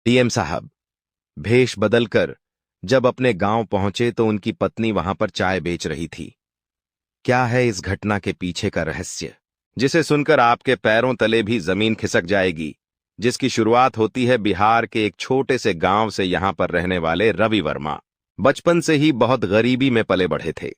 DM साहब भेष बदलकर जब अपने गांव पहुंचे तो उनकी पत्नी वहां पर चाय बेच रही थी। क्या है इस घटना के पीछे का रहस्य, जिसे सुनकर आपके पैरों तले भी जमीन खिसक जाएगी, जिसकी शुरुआत होती है बिहार के एक छोटे से गांव से। यहां पर रहने वाले रवि वर्मा बचपन से ही बहुत गरीबी में पले बढ़े थे।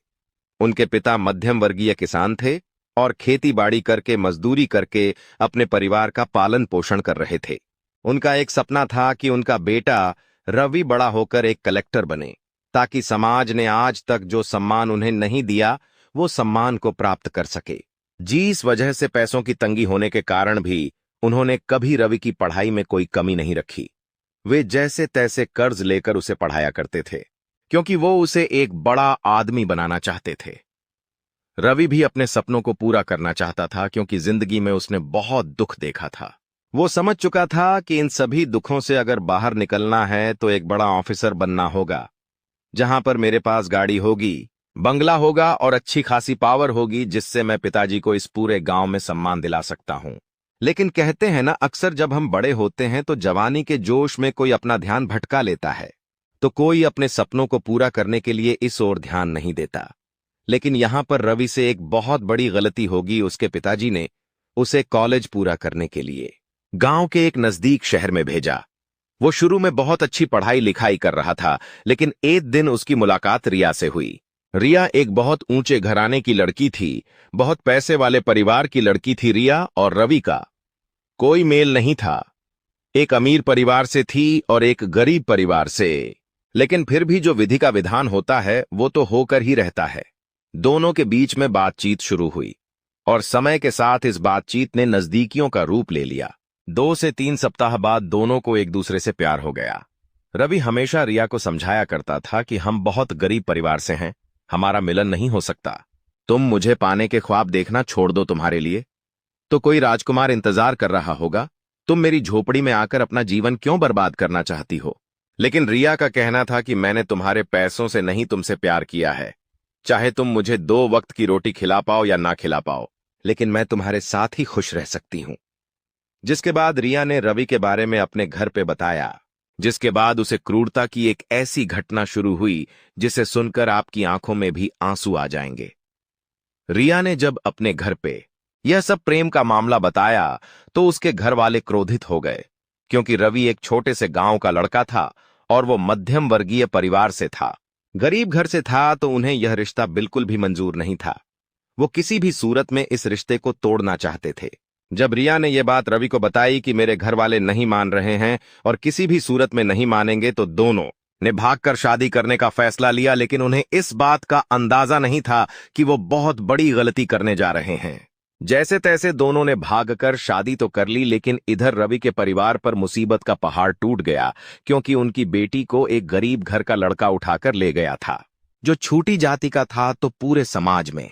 उनके पिता मध्यम वर्गीय किसान थे और खेती बाड़ी करके मजदूरी करके अपने परिवार का पालन पोषण कर रहे थे। उनका एक सपना था कि उनका बेटा रवि बड़ा होकर एक कलेक्टर बने, ताकि समाज ने आज तक जो सम्मान उन्हें नहीं दिया वो सम्मान को प्राप्त कर सके। जिस वजह से पैसों की तंगी होने के कारण भी उन्होंने कभी रवि की पढ़ाई में कोई कमी नहीं रखी। वे जैसे तैसे कर्ज लेकर उसे पढ़ाया करते थे, क्योंकि वो उसे एक बड़ा आदमी बनाना चाहते थे। रवि भी अपने सपनों को पूरा करना चाहता था, क्योंकि जिंदगी में उसने बहुत दुख देखा था। वो समझ चुका था कि इन सभी दुखों से अगर बाहर निकलना है तो एक बड़ा ऑफिसर बनना होगा, जहां पर मेरे पास गाड़ी होगी, बंगला होगा और अच्छी खासी पावर होगी, जिससे मैं पिताजी को इस पूरे गांव में सम्मान दिला सकता हूं। लेकिन कहते हैं ना, अक्सर जब हम बड़े होते हैं तो जवानी के जोश में कोई अपना ध्यान भटका लेता है, तो कोई अपने सपनों को पूरा करने के लिए इस ओर ध्यान नहीं देता। लेकिन यहां पर रवि से एक बहुत बड़ी गलती होगी। उसके पिताजी ने उसे कॉलेज पूरा करने के लिए गांव के एक नजदीक शहर में भेजा। वो शुरू में बहुत अच्छी पढ़ाई लिखाई कर रहा था, लेकिन एक दिन उसकी मुलाकात रिया से हुई। रिया एक बहुत ऊंचे घराने की लड़की थी, बहुत पैसे वाले परिवार की लड़की थी। रिया और रवि का कोई मेल नहीं था। एक अमीर परिवार से थी और एक गरीब परिवार से, लेकिन फिर भी जो विधि का विधान होता है वो तो होकर ही रहता है। दोनों के बीच में बातचीत शुरू हुई और समय के साथ इस बातचीत ने नजदीकियों का रूप ले लिया। 2 से 3 सप्ताह बाद दोनों को एक दूसरे से प्यार हो गया। रवि हमेशा रिया को समझाया करता था कि हम बहुत गरीब परिवार से हैं, हमारा मिलन नहीं हो सकता। तुम मुझे पाने के ख्वाब देखना छोड़ दो, तुम्हारे लिए तो कोई राजकुमार इंतजार कर रहा होगा। तुम मेरी झोपड़ी में आकर अपना जीवन क्यों बर्बाद करना चाहती हो? लेकिन रिया का कहना था कि मैंने तुम्हारे पैसों से नहीं तुमसे प्यार किया है। चाहे तुम मुझे 2 वक्त की रोटी खिला पाओ या ना खिला पाओ, लेकिन मैं तुम्हारे साथ ही खुश रह सकती हूं। जिसके बाद रिया ने रवि के बारे में अपने घर पे बताया, जिसके बाद उसे क्रूरता की एक ऐसी घटना शुरू हुई जिसे सुनकर आपकी आंखों में भी आंसू आ जाएंगे। रिया ने जब अपने घर पे यह सब प्रेम का मामला बताया तो उसके घर वाले क्रोधित हो गए, क्योंकि रवि एक छोटे से गांव का लड़का था और वो मध्यम वर्गीय परिवार से था। गरीब घर से था तो उन्हें यह रिश्ता बिल्कुल भी मंजूर नहीं था। वो किसी भी सूरत में इस रिश्ते को तोड़ना चाहते थे। जब रिया ने यह बात रवि को बताई कि मेरे घर वाले नहीं मान रहे हैं और किसी भी सूरत में नहीं मानेंगे, तो दोनों ने भागकर शादी करने का फैसला लिया। लेकिन उन्हें इस बात का अंदाजा नहीं था कि वो बहुत बड़ी गलती करने जा रहे हैं। जैसे तैसे दोनों ने भागकर शादी तो कर ली, लेकिन इधर रवि के परिवार पर मुसीबत का पहाड़ टूट गया, क्योंकि उनकी बेटी को एक गरीब घर का लड़का उठाकर ले गया था, जो छोटी जाति का था। तो पूरे समाज में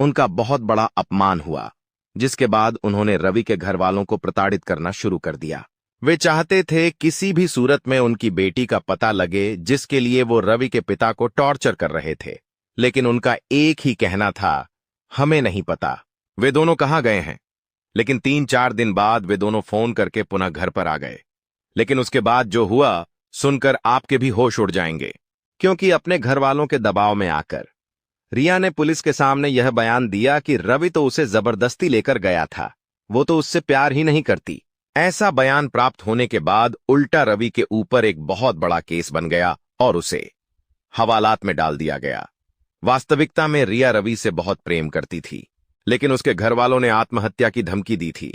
उनका बहुत बड़ा अपमान हुआ, जिसके बाद उन्होंने रवि के घर वालों को प्रताड़ित करना शुरू कर दिया। वे चाहते थे किसी भी सूरत में उनकी बेटी का पता लगे, जिसके लिए वो रवि के पिता को टॉर्चर कर रहे थे। लेकिन उनका एक ही कहना था, हमें नहीं पता वे दोनों कहां गए हैं। लेकिन 3-4 दिन बाद वे दोनों फोन करके पुनः घर पर आ गए। लेकिन उसके बाद जो हुआ सुनकर आपके भी होश उड़ जाएंगे, क्योंकि अपने घर वालों के दबाव में आकर रिया ने पुलिस के सामने यह बयान दिया कि रवि तो उसे जबरदस्ती लेकर गया था, वो तो उससे प्यार ही नहीं करती। ऐसा बयान प्राप्त होने के बाद उल्टा रवि के ऊपर एक बहुत बड़ा केस बन गया और उसे हवालात में डाल दिया गया। वास्तविकता में रिया रवि से बहुत प्रेम करती थी, लेकिन उसके घर वालों ने आत्महत्या की धमकी दी थी,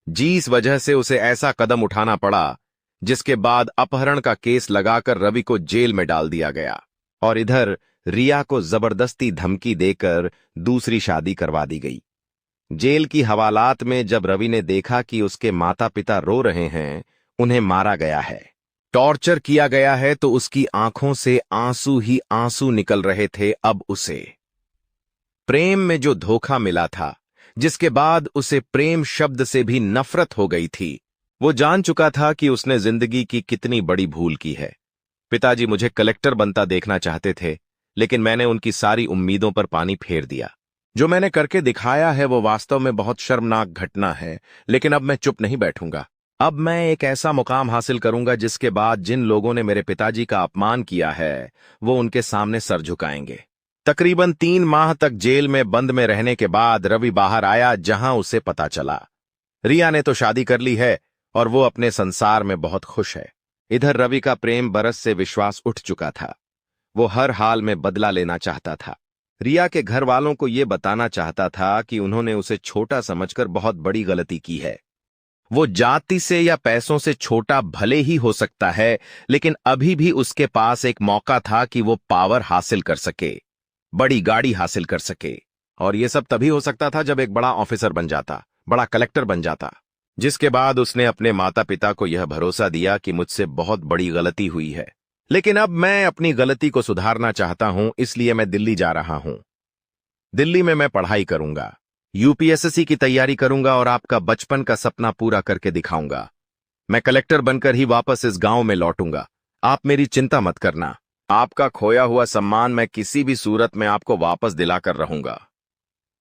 जिस वजह से उसे ऐसा कदम उठाना पड़ा, जिसके बाद अपहरण का केस लगाकर रवि को जेल में डाल दिया गया। और इधर रिया को जबरदस्ती धमकी देकर दूसरी शादी करवा दी गई। जेल की हवालात में जब रवि ने देखा कि उसके माता पिता रो रहे हैं, उन्हें मारा गया है, टॉर्चर किया गया है, तो उसकी आंखों से आंसू ही आंसू निकल रहे थे। अब उसे प्रेम में जो धोखा मिला था, जिसके बाद उसे प्रेम शब्द से भी नफरत हो गई थी, वो जान चुका था कि उसने जिंदगी की कितनी बड़ी भूल की है। पिताजी मुझे कलेक्टर बनता देखना चाहते थे, लेकिन मैंने उनकी सारी उम्मीदों पर पानी फेर दिया। जो मैंने करके दिखाया है वो वास्तव में बहुत शर्मनाक घटना है, लेकिन अब मैं चुप नहीं बैठूंगा। अब मैं एक ऐसा मुकाम हासिल करूंगा जिसके बाद जिन लोगों ने मेरे पिताजी का अपमान किया है वो उनके सामने सर झुकाएंगे। तकरीबन 3 माह तक जेल में बंद में रहने के बाद रवि बाहर आया, जहां उसे पता चला रिया ने तो शादी कर ली है और वो अपने संसार में बहुत खुश है। इधर रवि का प्रेम बरस से विश्वास उठ चुका था। वो हर हाल में बदला लेना चाहता था। रिया के घर वालों को ये बताना चाहता था कि उन्होंने उसे छोटा समझकर बहुत बड़ी गलती की है। वो जाति से या पैसों से छोटा भले ही हो सकता है, लेकिन अभी भी उसके पास एक मौका था कि वो पावर हासिल कर सके, बड़ी गाड़ी हासिल कर सके। और ये सब तभी हो सकता था जब एक बड़ा ऑफिसर बन जाता, बड़ा कलेक्टर बन जाता। जिसके बाद उसने अपने माता पिता को यह भरोसा दिया कि मुझसे बहुत बड़ी गलती हुई है, लेकिन अब मैं अपनी गलती को सुधारना चाहता हूं, इसलिए मैं दिल्ली जा रहा हूं। दिल्ली में मैं पढ़ाई करूंगा, यूपीएससी की तैयारी करूंगा और आपका बचपन का सपना पूरा करके दिखाऊंगा। मैं कलेक्टर बनकर ही वापस इस गांव में लौटूंगा। आप मेरी चिंता मत करना। आपका खोया हुआ सम्मान मैं किसी भी सूरत में आपको वापस दिलाकर रहूंगा।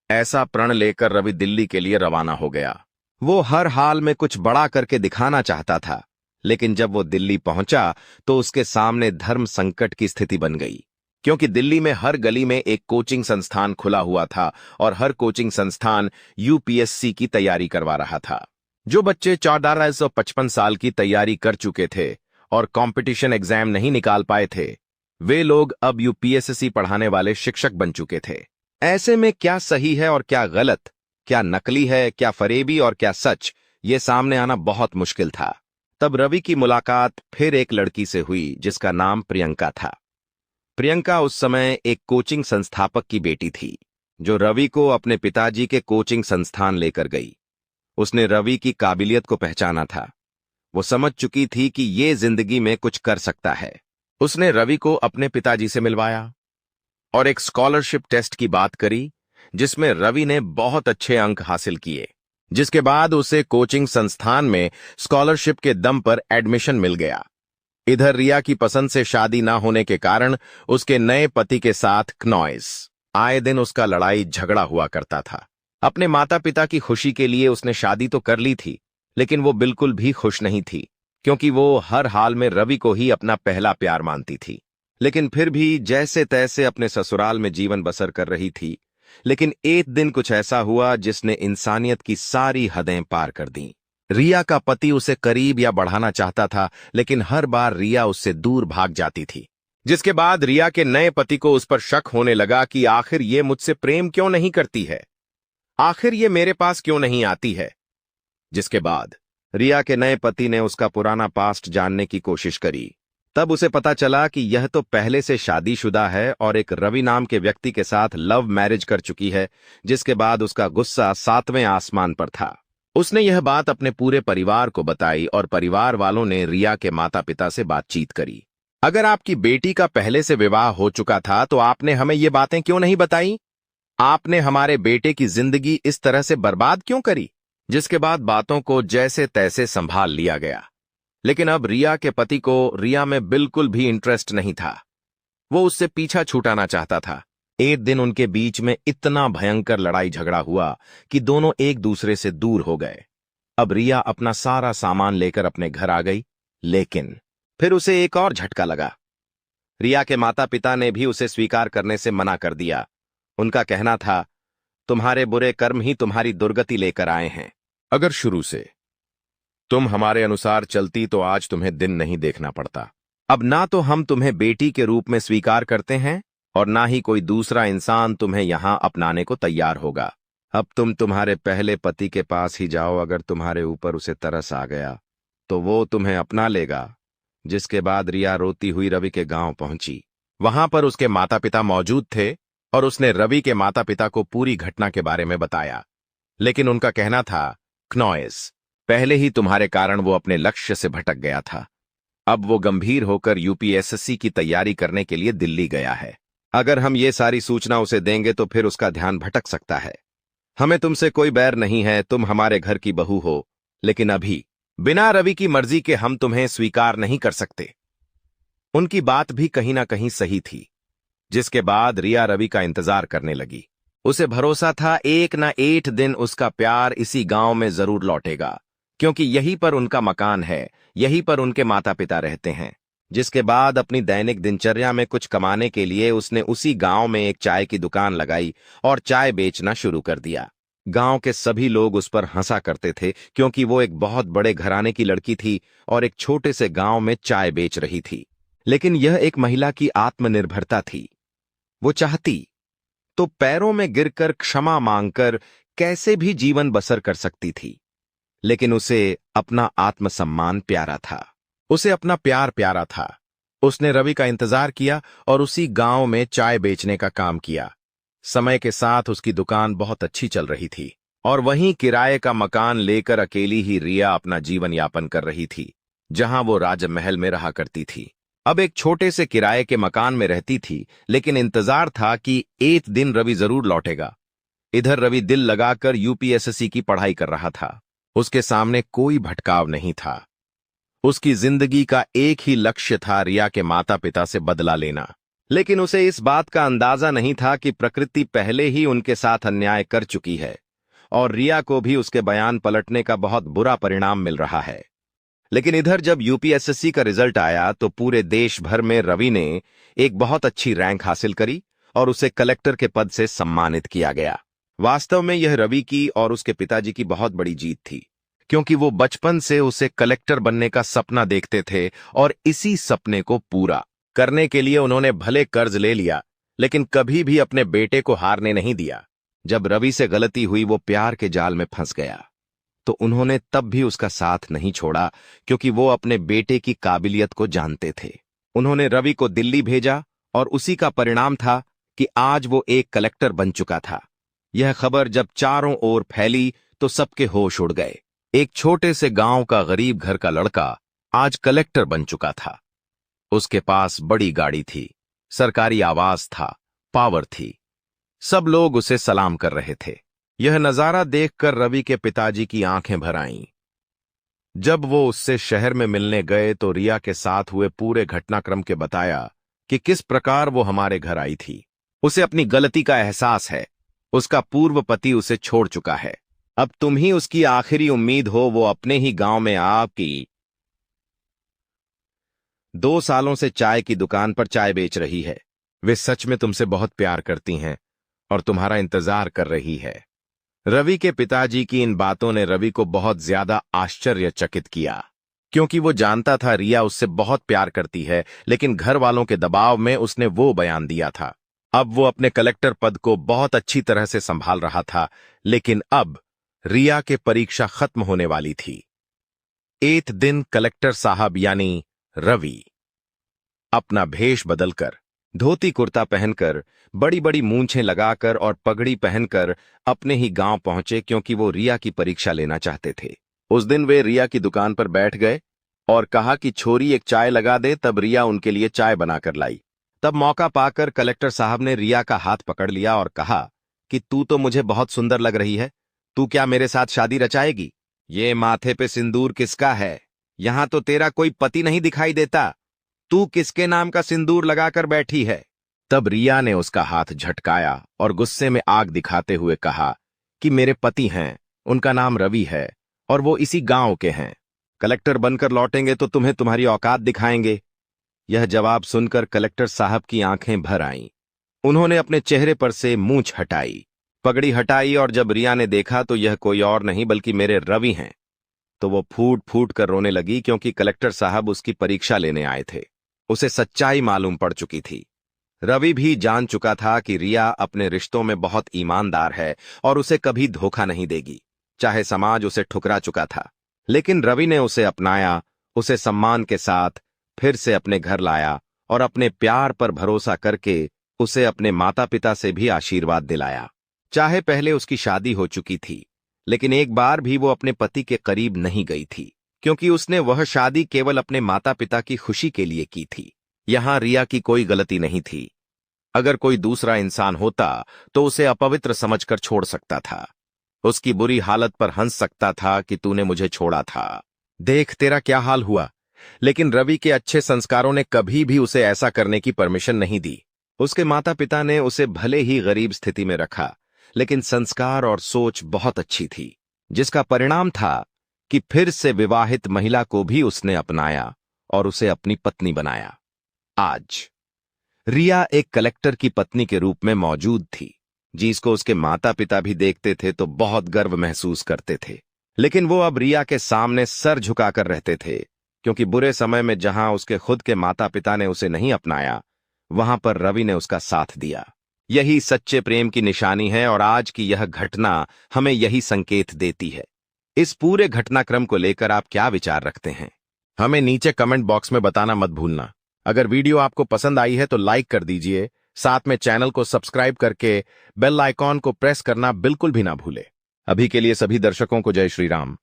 ऐसा प्रण लेकर रवि दिल्ली के लिए रवाना हो गया। वो हर हाल में कुछ बड़ा करके दिखाना चाहता था, लेकिन जब वो दिल्ली पहुंचा तो उसके सामने धर्म संकट की स्थिति बन गई, क्योंकि दिल्ली में हर गली में एक कोचिंग संस्थान खुला हुआ था और हर कोचिंग संस्थान यूपीएससी की तैयारी करवा रहा था। जो बच्चे 1455 साल की तैयारी कर चुके थे और कंपटीशन एग्जाम नहीं निकाल पाए थे, वे लोग अब यूपीएससी पढ़ाने वाले शिक्षक बन चुके थे। ऐसे में क्या सही है और क्या गलत, क्या नकली है, क्या फरेबी और क्या सच, ये सामने आना बहुत मुश्किल था। तब रवि की मुलाकात फिर एक लड़की से हुई जिसका नाम प्रियंका था। प्रियंका उस समय एक कोचिंग संस्थापक की बेटी थी, जो रवि को अपने पिताजी के कोचिंग संस्थान लेकर गई। उसने रवि की काबिलियत को पहचाना था। वो समझ चुकी थी कि ये जिंदगी में कुछ कर सकता है। उसने रवि को अपने पिताजी से मिलवाया और एक स्कॉलरशिप टेस्ट की बात करी, जिसमें रवि ने बहुत अच्छे अंक हासिल किए, जिसके बाद उसे कोचिंग संस्थान में स्कॉलरशिप के दम पर एडमिशन मिल गया। इधर रिया की पसंद से शादी ना होने के कारण उसके नए पति के साथ क्नॉइस आए दिन उसका लड़ाई झगड़ा हुआ करता था। अपने माता पिता की खुशी के लिए उसने शादी तो कर ली थी, लेकिन वो बिल्कुल भी खुश नहीं थी, क्योंकि वो हर हाल में रवि को ही अपना पहला प्यार मानती थी। लेकिन फिर भी जैसे तैसे अपने ससुराल में जीवन बसर कर रही थी। लेकिन एक दिन कुछ ऐसा हुआ जिसने इंसानियत की सारी हदें पार कर दी। रिया का पति उसे करीब या बढ़ाना चाहता था, लेकिन हर बार रिया उससे दूर भाग जाती थी, जिसके बाद रिया के नए पति को उस पर शक होने लगा कि आखिर ये मुझसे प्रेम क्यों नहीं करती है, आखिर ये मेरे पास क्यों नहीं आती है। जिसके बाद रिया के नए पति ने उसका पुराना पास्ट जानने की कोशिश करी। तब उसे पता चला कि यह तो पहले से शादीशुदा है और एक रवि नाम के व्यक्ति के साथ लव मैरिज कर चुकी है, जिसके बाद उसका गुस्सा 7वें आसमान पर था। उसने यह बात अपने पूरे परिवार को बताई और परिवार वालों ने रिया के माता पिता से बातचीत करी। अगर आपकी बेटी का पहले से विवाह हो चुका था तो आपने हमें ये बातें क्यों नहीं बताई? आपने हमारे बेटे की जिंदगी इस तरह से बर्बाद क्यों करी? जिसके बाद बातों को जैसे तैसे संभाल लिया गया। लेकिन अब रिया के पति को रिया में बिल्कुल भी इंटरेस्ट नहीं था। वो उससे पीछा छुटाना चाहता था। एक दिन उनके बीच में इतना भयंकर लड़ाई झगड़ा हुआ कि दोनों एक दूसरे से दूर हो गए। अब रिया अपना सारा सामान लेकर अपने घर आ गई, लेकिन फिर उसे एक और झटका लगा। रिया के माता पिता ने भी उसे स्वीकार करने से मना कर दिया। उनका कहना था, तुम्हारे बुरे कर्म ही तुम्हारी दुर्गति लेकर आए हैं। अगर शुरू से तुम हमारे अनुसार चलती तो आज तुम्हें दिन नहीं देखना पड़ता। अब ना तो हम तुम्हें बेटी के रूप में स्वीकार करते हैं और ना ही कोई दूसरा इंसान तुम्हें यहां अपनाने को तैयार होगा। अब तुम तुम्हारे पहले पति के पास ही जाओ। अगर तुम्हारे ऊपर उसे तरस आ गया तो वो तुम्हें अपना लेगा। जिसके बाद रिया रोती हुई रवि के गांव पहुंची। वहां पर उसके माता पिता मौजूद थे और उसने रवि के माता पिता को पूरी घटना के बारे में बताया। लेकिन उनका कहना था, क्नॉइस, पहले ही तुम्हारे कारण वो अपने लक्ष्य से भटक गया था। अब वो गंभीर होकर यूपीएससी की तैयारी करने के लिए दिल्ली गया है। अगर हम ये सारी सूचना उसे देंगे तो फिर उसका ध्यान भटक सकता है। हमें तुमसे कोई बैर नहीं है, तुम हमारे घर की बहू हो, लेकिन अभी बिना रवि की मर्जी के हम तुम्हें स्वीकार नहीं कर सकते। उनकी बात भी कहीं ना कहीं सही थी। जिसके बाद रिया रवि का इंतजार करने लगी। उसे भरोसा था एक ना एक दिन उसका प्यार इसी गांव में जरूर लौटेगा, क्योंकि यहीं पर उनका मकान है, यहीं पर उनके माता पिता रहते हैं। जिसके बाद अपनी दैनिक दिनचर्या में कुछ कमाने के लिए उसने उसी गांव में एक चाय की दुकान लगाई और चाय बेचना शुरू कर दिया। गांव के सभी लोग उस पर हंसा करते थे क्योंकि वो एक बहुत बड़े घराने की लड़की थी और एक छोटे से गांव में चाय बेच रही थी। लेकिन यह एक महिला की आत्मनिर्भरता थी। वो चाहती तो पैरों में गिरकर क्षमा मांगकर कैसे भी जीवन बसर कर सकती थी। लेकिन उसे अपना आत्मसम्मान प्यारा था, उसे अपना प्यार प्यारा था। उसने रवि का इंतजार किया और उसी गांव में चाय बेचने का काम किया। समय के साथ उसकी दुकान बहुत अच्छी चल रही थी और वहीं किराए का मकान लेकर अकेली ही रिया अपना जीवन यापन कर रही थी, जहां वो राजमहल में रहा करती थी। अब एक छोटे से किराए के मकान में रहती थी, लेकिन इंतजार था कि एक दिन रवि जरूर लौटेगा। इधर रवि दिल लगाकर यूपीएससी की पढ़ाई कर रहा था। उसके सामने कोई भटकाव नहीं था। उसकी जिंदगी का एक ही लक्ष्य था, रिया के माता पिता से बदला लेना। लेकिन उसे इस बात का अंदाजा नहीं था कि प्रकृति पहले ही उनके साथ अन्याय कर चुकी है और रिया को भी उसके बयान पलटने का बहुत बुरा परिणाम मिल रहा है। लेकिन इधर जब यूपीएससी का रिजल्ट आया तो पूरे देश भर में रवि ने एक बहुत अच्छी रैंक हासिल करी और उसे कलेक्टर के पद से सम्मानित किया गया। वास्तव में यह रवि की और उसके पिताजी की बहुत बड़ी जीत थी, क्योंकि वो बचपन से उसे कलेक्टर बनने का सपना देखते थे और इसी सपने को पूरा करने के लिए उन्होंने भले कर्ज ले लिया, लेकिन कभी भी अपने बेटे को हारने नहीं दिया। जब रवि से गलती हुई, वो प्यार के जाल में फंस गया, तो उन्होंने तब भी उसका साथ नहीं छोड़ा, क्योंकि वो अपने बेटे की काबिलियत को जानते थे। उन्होंने रवि को दिल्ली भेजा और उसी का परिणाम था कि आज वो एक कलेक्टर बन चुका था। यह खबर जब चारों ओर फैली तो सबके होश उड़ गए। एक छोटे से गांव का गरीब घर का लड़का आज कलेक्टर बन चुका था। उसके पास बड़ी गाड़ी थी, सरकारी आवास था, पावर थी। सब लोग उसे सलाम कर रहे थे। यह नजारा देखकर रवि के पिताजी की आंखें भर आईं। जब वो उससे शहर में मिलने गए तो रिया के साथ हुए पूरे घटनाक्रम के बताया कि किस प्रकार वो हमारे घर आई थी। उसे अपनी गलती का एहसास है। उसका पूर्व पति उसे छोड़ चुका है। अब तुम ही उसकी आखिरी उम्मीद हो। वो अपने ही गांव में आपकी 2 सालों से चाय की दुकान पर चाय बेच रही है। वे सच में तुमसे बहुत प्यार करती हैं और तुम्हारा इंतजार कर रही है। रवि के पिताजी की इन बातों ने रवि को बहुत ज्यादा आश्चर्यचकित किया, क्योंकि वो जानता था रिया उससे बहुत प्यार करती है, लेकिन घर वालों के दबाव में उसने वो बयान दिया था। अब वो अपने कलेक्टर पद को बहुत अच्छी तरह से संभाल रहा था, लेकिन अब रिया के परीक्षा खत्म होने वाली थी। एक दिन कलेक्टर साहब यानी रवि अपना भेष बदलकर, धोती कुर्ता पहनकर, बड़ी बड़ी मूंछें लगाकर और पगड़ी पहनकर अपने ही गांव पहुंचे, क्योंकि वो रिया की परीक्षा लेना चाहते थे। उस दिन वे रिया की दुकान पर बैठ गए और कहा कि छोरी एक चाय लगा दे। तब रिया उनके लिए चाय बनाकर लाई। तब मौका पाकर कलेक्टर साहब ने रिया का हाथ पकड़ लिया और कहा कि तू तो मुझे बहुत सुंदर लग रही है, तू क्या मेरे साथ शादी रचाएगी? ये माथे पे सिंदूर किसका है? यहां तो तेरा कोई पति नहीं दिखाई देता। तू किसके नाम का सिंदूर लगाकर बैठी है? तब रिया ने उसका हाथ झटकाया और गुस्से में आग दिखाते हुए कहा कि मेरे पति हैं, उनका नाम रवि है और वो इसी गांव के हैं। कलेक्टर बनकर लौटेंगे तो तुम्हें तुम्हारी औकात दिखाएंगे। यह जवाब सुनकर कलेक्टर साहब की आंखें भर आईं। उन्होंने अपने चेहरे पर से मूंछ हटाई, पगड़ी हटाई और जब रिया ने देखा तो यह कोई और नहीं बल्कि मेरे रवि हैं, तो वो फूट फूट कर रोने लगी, क्योंकि कलेक्टर साहब उसकी परीक्षा लेने आए थे। उसे सच्चाई मालूम पड़ चुकी थी। रवि भी जान चुका था कि रिया अपने रिश्तों में बहुत ईमानदार है और उसे कभी धोखा नहीं देगी, चाहे समाज उसे ठुकरा चुका था। लेकिन रवि ने उसे अपनाया, उसे सम्मान के साथ फिर से अपने घर लाया और अपने प्यार पर भरोसा करके उसे अपने माता पिता से भी आशीर्वाद दिलाया। चाहे पहले उसकी शादी हो चुकी थी, लेकिन एक बार भी वो अपने पति के करीब नहीं गई थी, क्योंकि उसने वह शादी केवल अपने माता पिता की खुशी के लिए की थी। यहां रिया की कोई गलती नहीं थी। अगर कोई दूसरा इंसान होता तो उसे अपवित्र समझकर छोड़ सकता था, उसकी बुरी हालत पर हंस सकता था कि तूने मुझे छोड़ा था, देख तेरा क्या हाल हुआ। लेकिन रवि के अच्छे संस्कारों ने कभी भी उसे ऐसा करने की परमिशन नहीं दी। उसके माता पिता ने उसे भले ही गरीब स्थिति में रखा, लेकिन संस्कार और सोच बहुत अच्छी थी, जिसका परिणाम था कि फिर से विवाहित महिला को भी उसने अपनाया और उसे अपनी पत्नी बनाया। आज रिया एक कलेक्टर की पत्नी के रूप में मौजूद थी, जिसको उसके माता पिता भी देखते थे तो बहुत गर्व महसूस करते थे। लेकिन वो अब रिया के सामने सर झुकाकर रहते थे, क्योंकि बुरे समय में जहां उसके खुद के माता पिता ने उसे नहीं अपनाया, वहां पर रवि ने उसका साथ दिया। यही सच्चे प्रेम की निशानी है और आज की यह घटना हमें यही संकेत देती है। इस पूरे घटनाक्रम को लेकर आप क्या विचार रखते हैं? हमें नीचे कमेंट बॉक्स में बताना मत भूलना। अगर वीडियो आपको पसंद आई है तो लाइक कर दीजिए, साथ में चैनल को सब्सक्राइब करके बेल आइकॉन को प्रेस करना बिल्कुल भी ना भूले। अभी के लिए सभी दर्शकों को जय श्री राम।